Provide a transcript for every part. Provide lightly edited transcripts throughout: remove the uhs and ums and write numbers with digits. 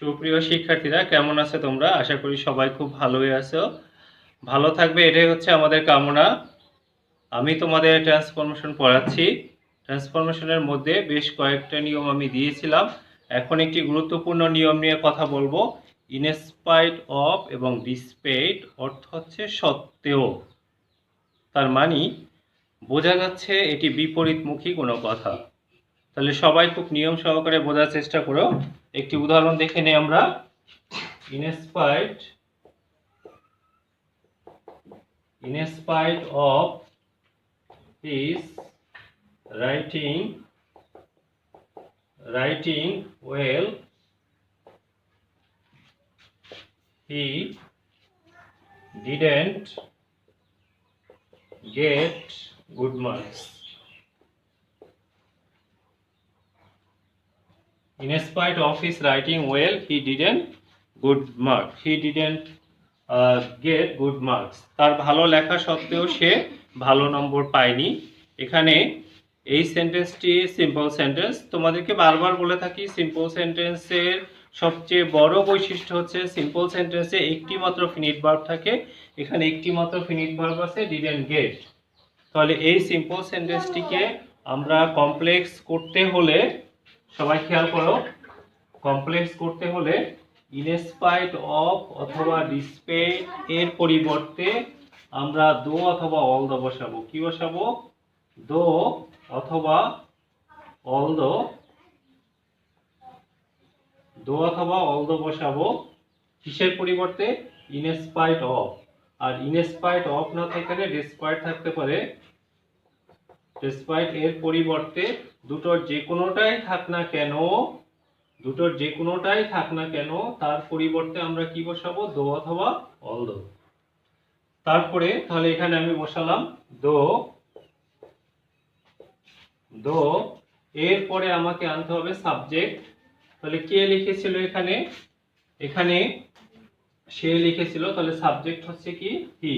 সুপ্রিয় শিক্ষার্থীরা কেমন আছো তোমরা? আশা করি সবাই খুব ভালোই আছো। ভালো থাকবে এটাই হচ্ছে আমাদের কামনা। আমি তোমাদের ট্রান্সফরমেশন পড়াচ্ছি। ট্রান্সফরমেশনের মধ্যে বেশ কয়েকটা নিয়ম আমি দিয়েছিলাম। এখন একটি গুরুত্বপূর্ণ নিয়ম নিয়ে কথা বলবো। ইনস্পাইট অফ এবং ডিসপাইট অর্থ হচ্ছে সত্ত্বেও। তার মানে বোঝা যাচ্ছে এটি বিপরীতমুখী কোনো কথা। তাহলে সবাই খুব নিয়ম সহকারে বোঝার চেষ্টা করো। একটি উদাহরণ দেখে নেই আমরা। In spite of his writing well, he didn't get good marks. In spite of his writing well, he didn't get good marks. তার ভালো লেখা সত্ত্বেও সে ভালো নম্বর পায়নি। এখানে এই সেন্টেন্সটি সিম্পল সেন্টেন্স। তোমাদেরকে বারবার বলে থাকি সিম্পল সেন্টেন্সের সবচেয়ে বড় বৈশিষ্ট্য হচ্ছে সিম্পল সেন্টেন্সে একটি মাত্র ফিনিট ভার্ব থাকে। এখানে একটি মাত্র ফিনিট ভার্ব আছে, ডিডন্ট গেট। তাহলে এই সিম্পল সেন্টেন্সটিকে আমরা কমপ্লেক্স করতে হলে, সবাই খেয়াল করো, কমপ্লেক্স করতে হলে ইনস্পাইট অফ অথবা ডিসপাইট এর পরিবর্তে আমরা দো অথবা অল দো বসাবো। কি বসাবো? দো অথবা অল দো বসাবো। কিসের পরিবর্তে? In spite of. আর ইনস্পাইট অফ না থাকলে ডিসপাইট থাকতে পারে। ডিসপাইট এর পরিবর্তে দুটোর যে কোনোটাই থাক না কেন তার পরিবর্তে আমরা কি বসাবো? দো অথবা অল দো। তারপরে তাহলে এখানে আমি বসালাম দো এর পরে আমাকে আনতে হবে সাবজেক্ট। তাহলে কে লিখেছিল এখানে সে লিখেছিল, তাহলে সাবজেক্ট হচ্ছে কি? হি।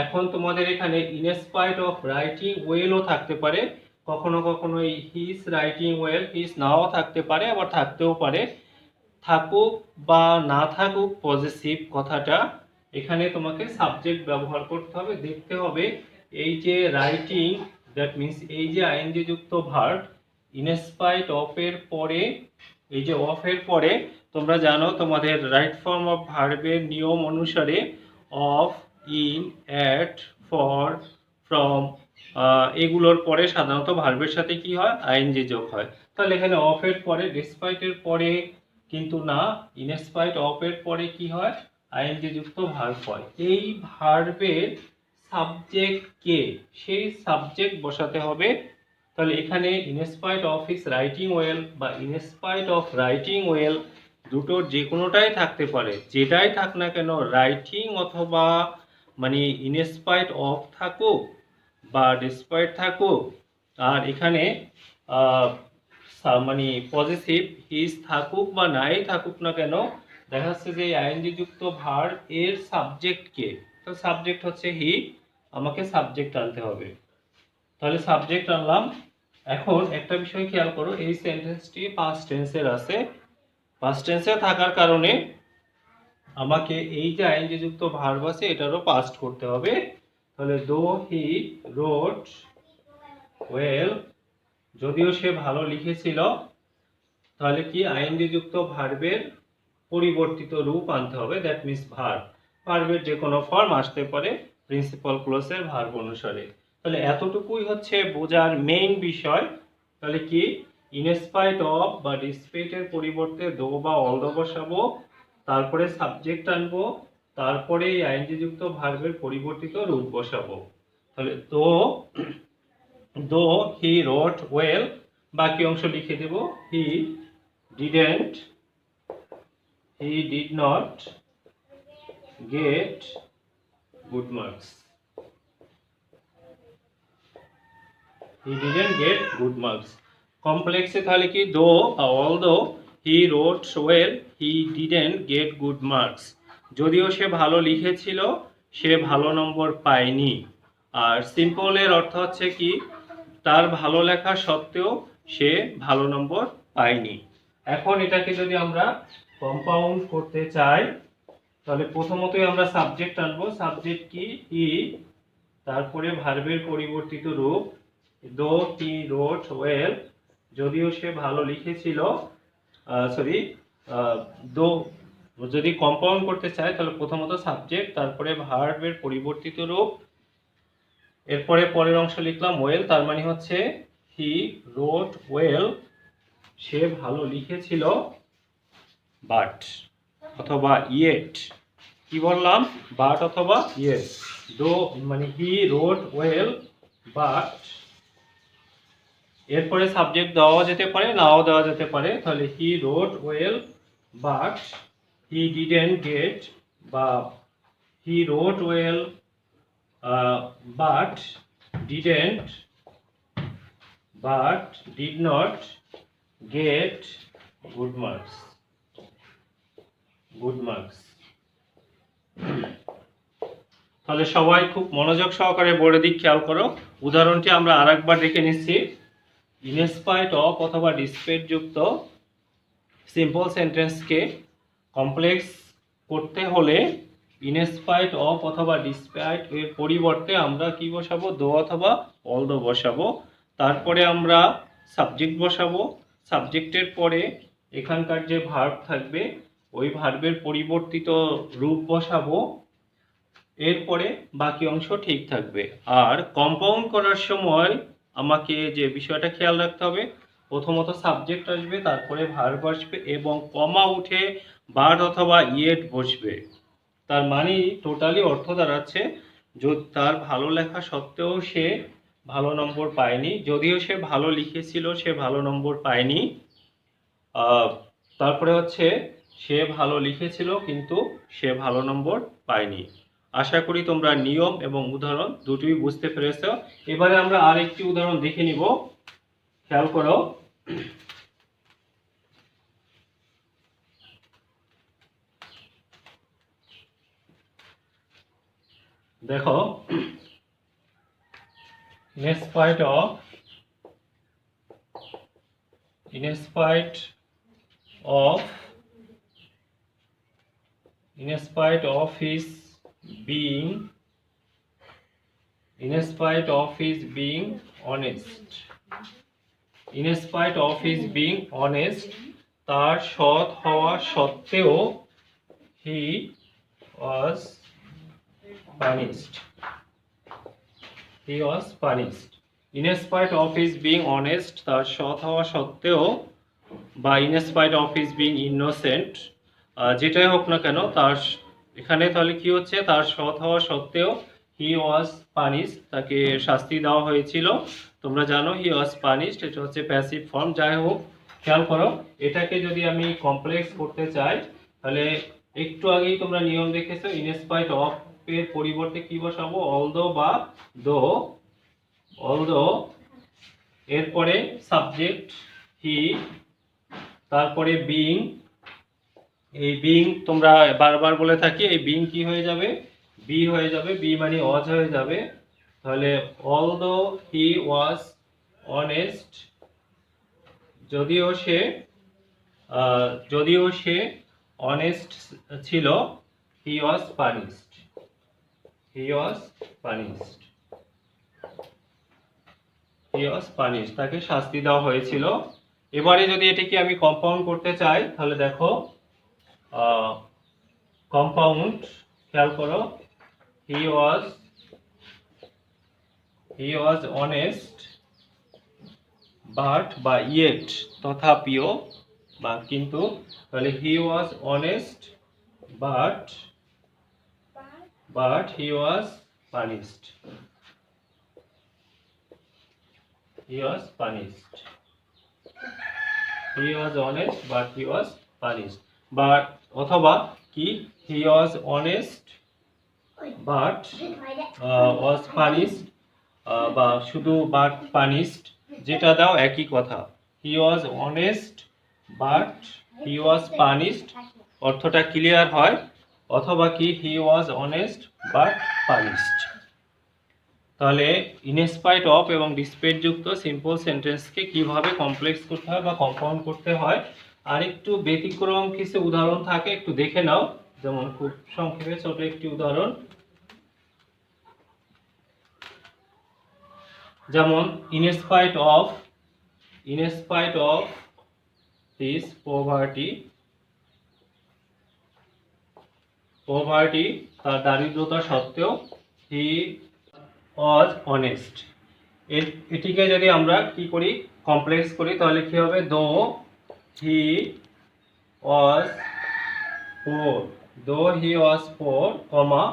এখন তোমাদের এখানে ইনস্পাইট অফ রাইটিং ওয়েলও থাকতে পারে। কখনো কখনো এই হিজ রাইটিং ওয়েল হিজ নাও থাকতে পারে, আবার থাকতেও পারে। থাকুক বা না থাকুক পজিটিভ কথাটা, এখানে তোমাকে সাবজেক্ট ব্যবহার করতে হবে। দেখতে হবে এই যে রাইটিং, দ্যাট মিন্স এই যে আইএনজি যুক্ত ভার্ব, ইনস্পাইট অফ এর পরে, এই যে অফ এর পরে তোমরা জানো তোমাদের রাইট ফর্ম অফ ভার্বের নিয়ম অনুসারে of, in, at, for, from এগুলোর পরে সাধারণত ভার্বের সাথে কি হয়? আইএনজি যোগ হয়। তাহলে এখানে অফ এর পরে, ডিসপাইট এর পরে কিন্তু না, ইনস্পাইট অফ এর পরে কি হয়? আইএনজি যুক্ত ভার্ব হয়। এই ভার্বের সাবজেক্ট কে, সেই সাবজেক্ট বসাতে হবে। তাহলে এখানে in spite of his writing well বা ইনস্পাইট অফ রাইটিং ওয়েল দুটোর যে কোনোটাই থাকতে পারে। যেটাই থাক না কেন, রাইটিং অথবা মানে ইনস্পাইট অফ থাকুক বা ডিসপাইট থাকুক, আর এখানে মানে পজিটিভ হিজ থাকুক বা নাই থাকুক না কেন, দেখা যাচ্ছে যে আইএনজি যুক্ত ভার্ব এর সাবজেক্ট কে। তো সাবজেক্ট হচ্ছে হি, আমাকে সাবজেক্ট আনতে হবে। তাহলে সাবজেক্ট আনলাম। এখন একটা বিষয় খেয়াল করো, এই সেন্টেন্সটি পাস্ট টেন্সের আছে। পাস্ট টেন্সে থাকার কারণে আমাকে এই যে আইএনজি যুক্ত ভার্ব আছে এটারও পাস্ট করতে হবে। তাহলে দো হি রোট ওয়েল, যদিও সে ভালো লিখেছিল, তাহলে কি আইএনজি যুক্ত ভার্বের পরিবর্তিত রূপ আনতে হবে। দ্যাট মিন্স ভার্বের যে কোনো ফর্ম আসতে পারে প্রিন্সিপাল ক্লজের ভার্ব অনুসারে। তাহলে এতটুকুই হচ্ছে বোঝার মেইন বিষয়। তাহলে কি ইনস্পাইট অফ বা ডিসপাইট এর পরিবর্তে দো বা অল দো বসাবো, তারপরে সাবজেক্ট আনবো, তারপরে আইএনজি যুক্ত ভার্বের পরিবর্তিত রূপ বসাবো। তাহলে দো হি রোট ওয়েল, বাকি অংশ লিখে দেব হি did not get good marks. He didn't get good marks. কমপ্লেক্সে তাহলে কি though although he wrote well he didn't get good marks, যদিও সে ভালো লিখেছিল সে ভালো নম্বর পায়নি। আর সিম্পলের অর্থ হচ্ছে কি তার ভালো লেখা সত্ত্বেও সে ভালো নম্বর পায়নি। এখন এটাকে যদি আমরা কম্পাউন্ড করতে চাই তাহলে প্রথমতই আমরা সাবজেক্ট আনবো। সাবজেক্ট কি? হি। তারপরে ভার্বের পরিবর্তিত রূপ দো হি রোট ওয়েল, যদিও সে ভালো লিখেছিল, সরি, দো। যদি কম্পাউন্ড করতে চাই তাহলে প্রথমত সাবজেক্ট, তারপরে ভার্বের পরিবর্তিত রূপ, এরপরে পরের অংশ লিখলাম ওয়েল, তার মানে হচ্ছে হি রোট ওয়েল, সে ভালো লিখেছিল, বাট অথবা ইয়েট। কি বললাম? বাট অথবা ইয়েট। দো মানে হি রোট ওয়েল বাট, এরপরে সাবজেক্ট দেওয়া যেতে পারে, নাও দেওয়া যেতে পারে। তাহলে he wrote well but he didn't get, বা he wrote well but didn't, but did not get good marks, good marks. তাহলে সবাই খুব মনোযোগ সহকারে বোর্ডের দিক খেয়াল করো। উদাহরণটি আমরা আরেকবার দেখে নিচ্ছি। ইনস্পাইট অফ অথবা ডিসপাইট যুক্ত সিম্পল সেন্টেন্সকে কমপ্লেক্স করতে হলে ইনস্পাইট অফ অথবা ডিসপাইট এর পরিবর্তে আমরা কি বসাবো? দো অথবা অলদো বসাবো। তারপরে আমরা সাবজেক্ট বসাবো। সাবজেক্টের পরে এখানকার যে ভার্ব থাকবে ওই ভার্বের পরিবর্তিত রূপ বসাবো। এরপরে বাকি অংশ ঠিক থাকবে। আর কম্পাউন্ড করার সময় আমাকে যে বিষয়টা খেয়াল রাখতে হবে, প্রথমত সাবজেক্ট আসবে, তারপরে ভার্ব আসবে এবং কমা উঠে বাট অথবা ইয়েট বসবে। তার মানে টোটালি অর্থ দাঁড়াচ্ছে তার ভালো লেখা সত্ত্বেও সে ভালো নম্বর পায়নি, যদিও সে ভালো লিখেছিল সে ভালো নম্বর পায়নি। তারপরে হচ্ছে সে ভালো লিখেছিল কিন্তু সে ভালো নম্বর পায়নি। আশা করি তোমরা নিয়ম এবং উদাহরণ দুটোই বুঝতে পেরেছ। এবারে আমরা আরেকটি উদাহরণ দেখে নিব, খেয়াল করো। দেখো, in spite of his being honest, তার সৎ হওয়া সত্ত্বেও he was punished. In spite of his being honest, তার সৎ হওয়া সত্ত্বেও, বা in spite of his being innocent, যেটাই হোক না কেন, তার এখানে তাহলে কি হচ্ছে? তার সৎ হওয়া সত্ত্বেও he was punished, তাকে শাস্তি দেওয়া হয়েছিল। তোমরা জানো he was punished, এটা হচ্ছে প্যাসিভ ফর্ম। যাই হোক, খেয়াল করো, এটাকে যদি আমি কমপ্লেক্স করতে চাই তাহলে একটু আগেই তোমরা নিয়ম দেখেছো, in spite of এর পরিবর্তে কি বসাবো? অলদো বা দো। অলদো, এরপরে সাবজেক্ট হি, তারপরে বিং। এই বিং তোমরা বারবার বলে থাকি, এই বিং কি হয়ে যাবে? বি হয়ে যাবে, বি মানে ওয়াজ হয়ে যাবে। তাহলে অলদো হি ওয়াজ অনেস্ট, যদিও সে অনেস্ট ছিল, হি ওয়াজ পানিশড, তাকে শাস্তি দেওয়া হয়েছিল। এবারে যদি এটাকে আমি কম্পাউন্ড করতে চাই তাহলে দেখো, কম্পাউন্ড, খেয়াল করো, হি ওয়াজ অনেস্ট বাট, বা ইয়েট, তথাপিও বা কিন্তু, তাহলে he was honest but he was punished. He was honest but he was punished. But অথবা কি, he was honest but was punished, বা শুধু but punished, যেটা দাও একই কথা। he was honest but he was punished, অর্থটা ক্লিয়ার হয়। অথবা কি, he was honest but punished। তাহলে ইনস্পাইট অফ এবং ডিসপাইট যুক্ত সিম্পল সেন্টেন্সকে কিভাবে কমপ্লেক্স করতে হয় বা কম্পাউন্ড করতে হয় আর একটু ব্যতিক্রম কিছু উদাহরণ থাকে, একটু দেখে নাও। যেমন খুব সংক্ষেপে ছোট একটি উদাহরণ, যেমন in spite of his poverty, তার দারিদ্রতা সত্ত্বেও he was honest। এটিকে যদি আমরা কি করি, কমপ্লেক্স করি, তাহলে কি হবে, though he was poor, কমা,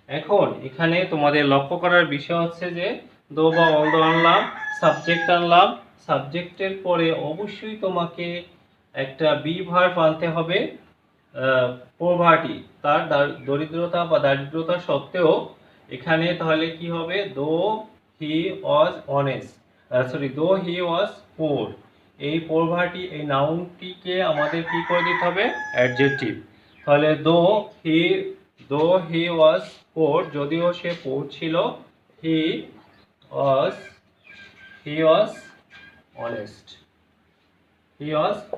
এখন এখানে তোমাদের লক্ষ্য করার বিষয় হচ্ছে যে দো বা অলদো আনলাম, আনলাম, সাবজেক্টের পরে অবশ্যই তোমাকে একটা বি ভার্ব আনতে হবে। পভার্টি, তার দরিদ্রতা বা দারিদ্রতা সত্ত্বেও, এখানে তাহলে কি হবে, দো হি ওয়াজ অনেস্ট, দো হি ওয়াজ পোর। এই পভার্টি, এই নাউনটিকে আমাদের কি করে দিতে হবে, অ্যাডজেক্টিভ। তাহলে দো হি ওয়াজ পোর, যদিও সে পোর ছিল, হি ওয়াজ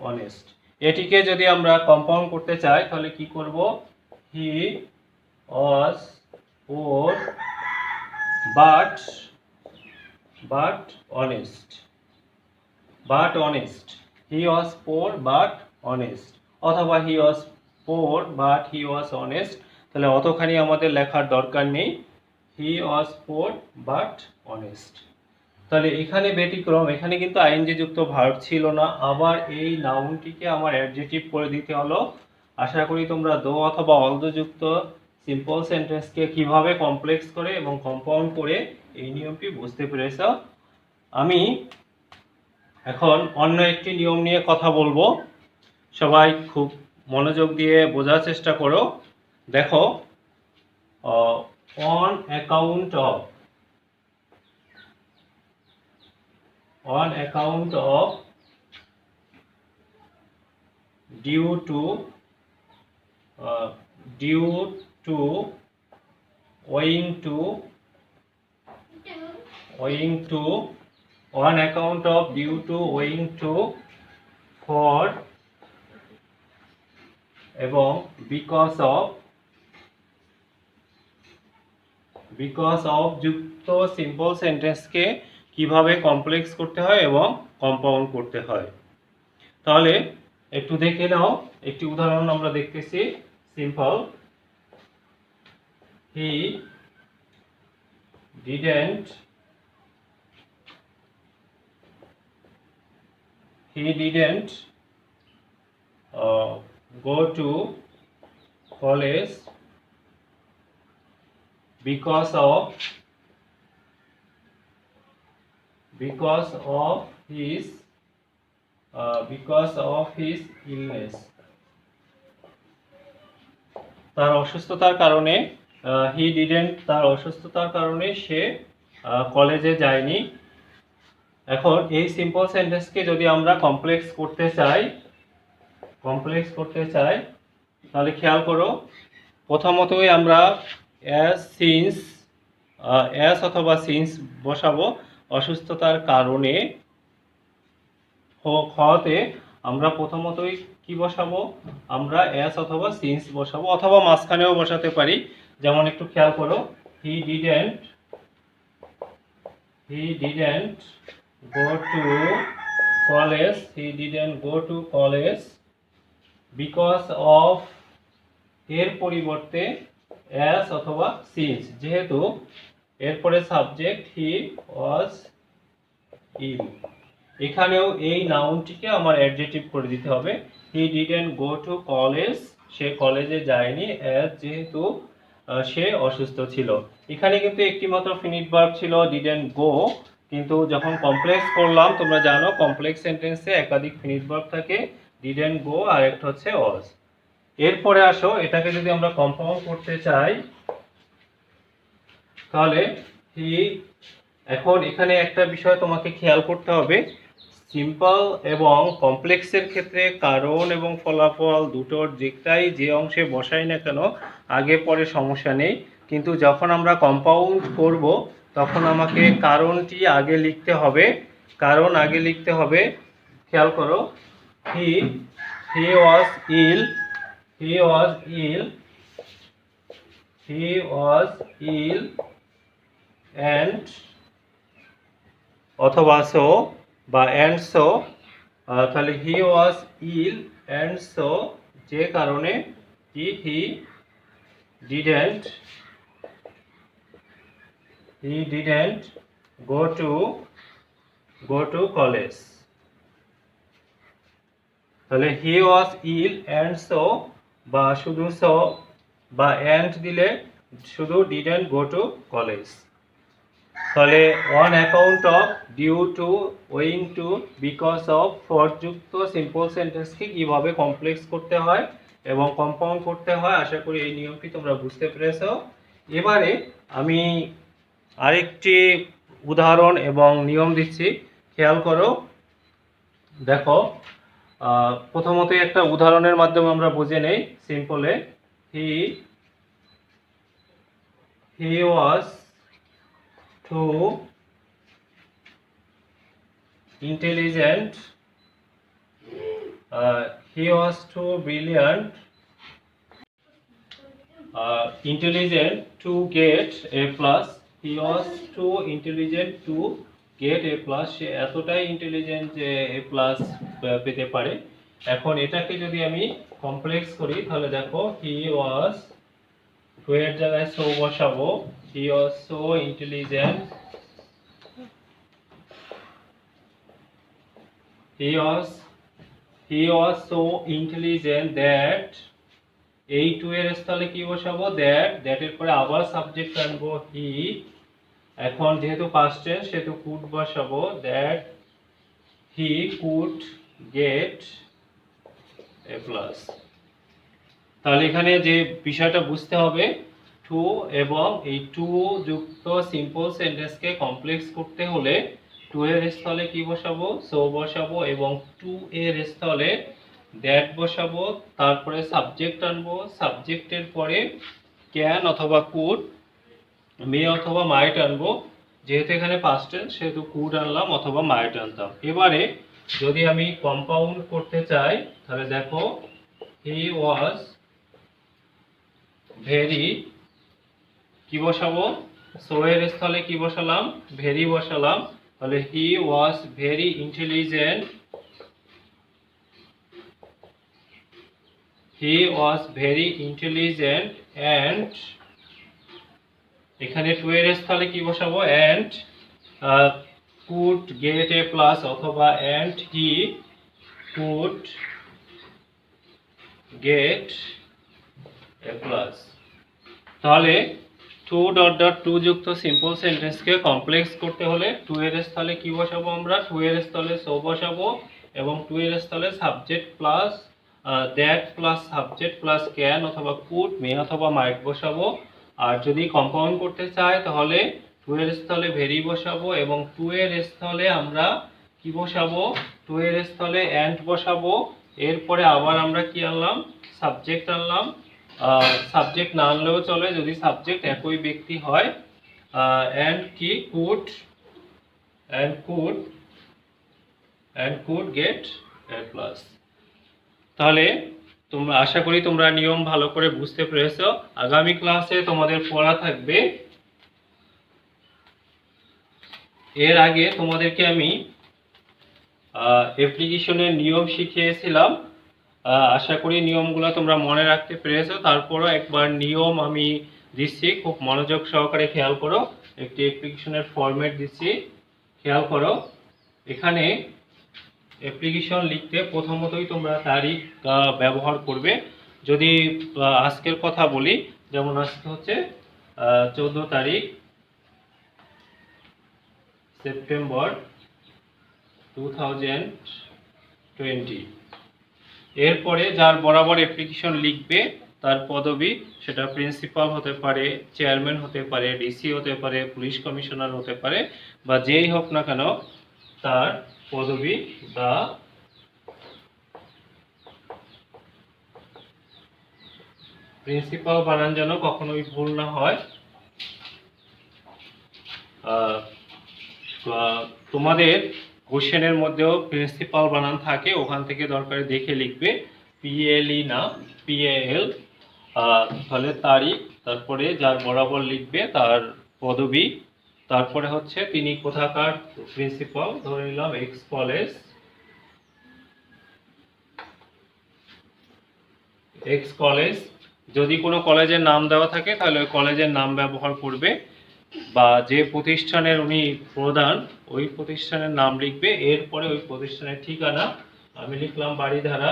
অনেস্ট। এটিকে যদি আমরা কম্পাউন্ড করতে চাই তাহলে কি করব, he was poor but honest, he was poor but honest, অথবা he was poor but he was honest. তাহলে অতখানি আমাদের লেখার দরকার নেই, হি ওয়াজ পোর বাট অনেস্ট। তাহলে এখানে ব্যতিক্রম, এখানে কিন্তু আইএনজি যুক্ত ভার্ব ছিল না, আবার এই নাউনটিকে আমার অ্যাডজেক্টিভ করে দিতে হলো। আশা করি তোমরা দো অথবা অলদো যুক্ত সিম্পল সেন্টেন্সকে কিভাবে কমপ্লেক্স করে এবং কম্পাউন্ড করে এই নিয়মটি বুঝতে পেরেছ। আমি এখন অন্য একটি নিয়ম নিয়ে কথা বলবো, সবাই খুব মনোযোগ দিয়ে বোঝার চেষ্টা করো। দেখো, on account of due to owing to on account of due to owing to for এবং because of যুক্ত সিম্পল সেন্টেন্সকে কিভাবে কমপ্লেক্স করতে হয় এবং কম্পাউন্ড করতে হয়। তাহলে একটু দেখে নাও, একটি উদাহরণ আমরা দেখতেছি। Simple, he didn't go to college because of his illness। তার অসুস্থতার কারণে, তার অসুস্থতার কারণে সে কলেজে যায়নি। এখন এই সিম্পল সেন্টেন্সকে যদি আমরা কমপ্লেক্স করতে চাই তাহলে খেয়াল করো, প্রথমতই আমরা অ্যাজ অথবা সিন্স বসাবো। অসুস্থতার কারণে হতে আমরা প্রথমতই কি বসাবো, আমরা অ্যাজ অথবা সিন্স বসাবো, অথবা মাঝখানেও বসাতে পারি। যেমন একটু খেয়াল করো, he didn't go to college because of, এর পরিবর্তে অ্যাজ অথবা সিন্স, যেহেতু এরপরে সাবজেক্ট হি ওয়াজ ইল, এখানেও এই নাউনটিকে আমার অ্যাডজেক্টিভ করে দিতে হবে। He didn't go to college, সে কলেজে যায়নি, অ্যাজ যেহেতু সে অসুস্থ ছিল। এখানে কিন্তু একটি মাত্র ফিনিট ভার্ব ছিল, ডিডেন্ট গো, কিন্তু যখন কমপ্লেক্স করলাম, তোমরা জানো কমপ্লেক্স সেন্টেন্সে একাধিক ফিনিট ভার্ব থাকে, ডিডেন্ট গো আর একটা হচ্ছে ওয়াজ। এরপরে আসো, এটাকে যদি আমরা কম্পাউন্ড করতে চাই তাহলে এখন এখানে একটা বিষয় তোমাকে খেয়াল করতে হবে, সিম্পল এবং কমপ্লেক্সের ক্ষেত্রে কারণ এবং ফলাফল দুটোর যে অংশে বসাই না কেন আগে পরে সমস্যা নেই, কিন্তু যখন আমরা কম্পাউন্ড করব তখন আমাকে কারণটি আগে লিখতে হবে। খেয়াল করো, হি he was ill, he was ill, he was ill and অথবা so বা and so তাহলে he was ill and so যে কারণে he didn't go to college তাহলে he was ill and so বা শুধু so বা and দিলে শুধু didn't go to college তাহলে on account of due to owing to because of for যুক্ত সিম্পল সেন্টেন্সকে কিভাবে কমপ্লেক্স করতে হয় এবং কম্পাউন্ড করতে হয় আশা করি এই নিয়মটি তোমরা বুঝতে পেরেছো এবারে আমি আরেকটি উদাহরণ এবং নিয়ম দিচ্ছি খেয়াল করো দেখো প্রথমত একটা উদাহরণের মাধ্যমে আমরা বুঝে নেই সিম্পলে he was too intelligent he was too brilliant intelligent to get a plus he was too intelligent to get a plus সে এতটাই ইন্টেলিজেন্ট যে a plus পেতে পারে এখন এটাকে যদি আমি কমপ্লেক্স করি তাহলে দেখো he was to এর জায়গায় so বসাবো he was so intelligent he was so intelligent that এই টু এর স্থলে কি বসাবো that এর পরে আবার সাবজেক্ট আনবো he এখন যেহেতু পাস্ট টেন্স সেহেতু could বসাবো that he could get a plus তাহলে এখানে যে বিষয়টা বুঝতে হবে টু এবং এই টু যুক্ত সিম্পল সেন্টেন্সকে কমপ্লেক্স করতে হলে টু এর স্থলে কি বসাবো সো বসাবো এবং টু এর স্থলে দ্যাট বসাবো তারপরে সাবজেক্ট আনবো সাবজেক্টের পরে ক্যান অথবা কুড মে অথবা মাইট আনবো যেহেতু এখানে পাস্ট টেন্স সেহেতু কুড আনলাম অথবা মাইট আনতাম এবারে যদি আমি কম্পাউন্ড করতে চাই তাহলে দেখো হি ওয়াজ ভেরি কি বসাবো সো এর স্থলে কি বসালাম ভেরি বসালাম তাহলে he was very intelligent he was very intelligent and এখানে টু এর স্থলে কি বসাবো and could get a plus অথবা and he could get a plus তাহলে টু ডট ডট টু যুক্ত সিম্পল সেন্টেন্সকে কমপ্লেক্স করতে হলে টু এর স্থলে কি বসাবো আমরা টু এর স্থলে সো বসাবো এবং টু এর স্থলে subject plus that plus subject plus can অথবা কুড মে অথবা মাইট বসাবো আর যদি কম্পাউন্ড করতে চাই তাহলে টু এর স্থলে ভেরি বসাবো এবং টু এর স্থলে আমরা কি বসাবো টু এর স্থলে অ্যান্ড বসাবো এরপরে আবার আমরা কি আনলাম সাবজেক্ট আনলাম সাবজেক্ট না আনলেও চলে যদি সাবজেক্ট একই ব্যক্তি হয় অ্যান্ড কি কুড গেট এ প্লাস তাহলে তোমরা আশা করি তোমরা নিয়ম ভালো করে বুঝতে পেরেছো আগামী ক্লাসে তোমাদের পড়া থাকবে এর আগে তোমাদেরকে আমি অ্যাপ্লিকেশনের নিয়ম শিখিয়েছিলাম আশা করি নিয়মগুলো তোমরা মনে রাখতে পেরেছো তারপরও একবার নিয়ম আমি দিচ্ছি খুব মনোযোগ সহকারে খেয়াল করো একটি অ্যাপ্লিকেশনের ফরম্যাট দিচ্ছি খেয়াল করো এখানে অ্যাপ্লিকেশন লিখতে প্রথমতই তোমরা তারিখ ব্যবহার করবে যদি আজকের কথা বলি যেমন আজকে হচ্ছে 14 তারিখ সেপ্টেম্বর 2020 এরপরে যার বরাবর অ্যাপ্লিকেশন লিখবে তার পদবি সেটা প্রিন্সিপাল হতে পারে চেয়ারম্যান হতে পারে ডিসি হতে পারে পুলিশ কমিশনার হতে পারে বা যেই হোক না কেন তার পদবি বা প্রিন্সিপাল বানান যেন কখনোই ভুল না হয় তোমাদের কোশ্চেনের মধ্যেও প্রিন্সিপাল বানান থাকে ওখান থেকে দরকারে দেখে লিখবে PLE না, PAL। তাহলে তারিখ, তারপরে যার বরাবর লিখবে তার পদবি, তারপরে হচ্ছে তিনি কোথাকার প্রিন্সিপাল, ধরে নিলাম এক্স কলেজ, এক্স কলেজ। যদি কোনো কলেজের নাম দেওয়া থাকে তাহলে ওই কলেজের নাম ব্যবহার করবে, বা যে প্রতিষ্ঠানের উনি প্রধান ওই প্রতিষ্ঠানের নাম লিখবে। এরপরে ওই প্রতিষ্ঠানের ঠিকানা, আমি লিখলাম বাড়িধারা,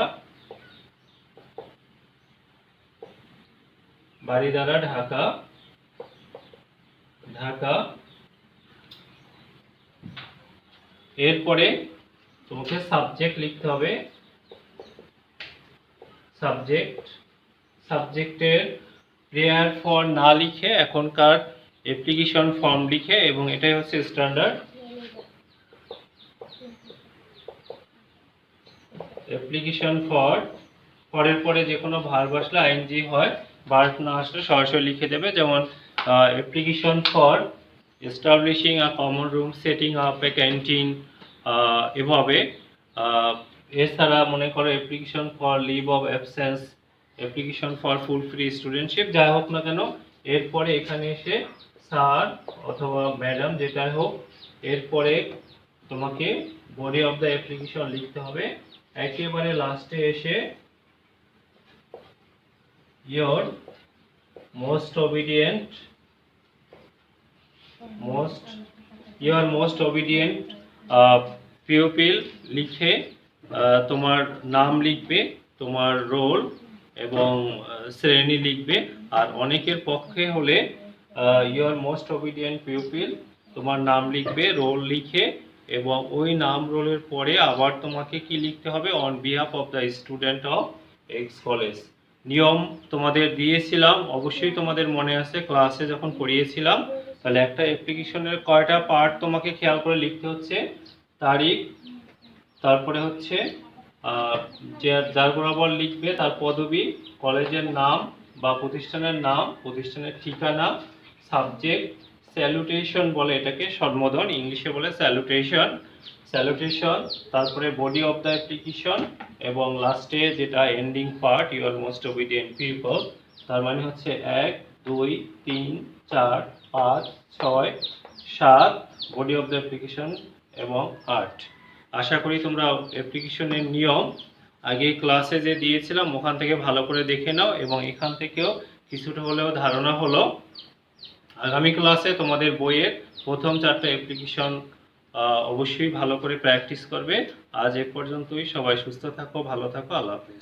বাড়িধারা ঢাকা, ঢাকা। এরপরে তোমাকে সাবজেক্ট লিখতে হবে, সাবজেক্ট। সাবজেক্টের প্রেয়ার ফর না লিখে এখনকার অ্যাপ্লিকেশন ফর্ম লিখে, এবং এটাই হচ্ছে স্ট্যান্ডার্ড। অ্যাপ্লিকেশন ফর, ফরের পরে যে কোনো ভার্ব আসলে আইএনজি হয়, ভার্ব না আসলে সরাসরি লিখে দেবে। যেমন application for establishing a common room, setting up a canteen, এভাবে। এছাড়া মনে করো application for leave of absence, application for full free studentship, যাই হোক না কেন। এরপরে এখানে এসে স্যার অথবা ম্যাডাম যেটাই হোক, এরপরে তোমাকে বডি অফ দ্য অ্যাপ্লিকেশন লিখতে হবে। একেবারে লাস্টে এসে your most obedient, most obedient pupil লিখে তোমার নাম লিখবে, তোমার রোল এবং শ্রেণী লিখবে। আর অনেকের পক্ষে হলে ইয়োর মোস্ট ওবিডিয়েন্ট পিউপিল, তোমার নাম লিখবে, রোল লিখে, এবং ওই নাম রোলের পরে আবার তোমাকে কি লিখতে হবে, on behalf of the student of x college. নিয়ম তোমাদের দিয়েছিলাম, অবশ্যই তোমাদের মনে আছে ক্লাসে যখন পড়িয়েছিলাম। তাহলে একটা অ্যাপ্লিকেশনের কয়টা পার্ট তোমাকে খেয়াল করে লিখতে হচ্ছে, তারিখ, তারপরে হচ্ছে যার বরাবর লিখবে তার পদবি, কলেজের নাম বা প্রতিষ্ঠানের নাম, প্রতিষ্ঠানের ঠিকানা, সাবজেক্ট, স্যালুটেশন বলে এটাকে, সম্বোধন, ইংলিশে বলে স্যালুটেশন, স্যালুটেশন, তারপরে বডি অফ দ্য অ্যাপ্লিকেশন, এবং লাস্টে যেটা ending part, your most obedient people. তার মানে হচ্ছে 1 2 3 4 5 6 7 বডি অফ দ্য অ্যাপ্লিকেশন এবং 8। আশা করি তোমরা অ্যাপ্লিকেশনের নিয়ম আগে ক্লাসে যে দিয়েছিলাম ওখান থেকে ভালো করে দেখে নাও, এবং এখান থেকেও কিছুটা হলেও ধারণা হলো। আগামী ক্লাসে তোমাদের বইয়ের প্রথম 4টা অ্যাপ্লিকেশন অবশ্যই ভালো করে প্র্যাকটিস করবে। আজ এ পর্যন্তই, সবাই সুস্থ থাকো, ভালো থাকো, আল্লাহ হাফেজ।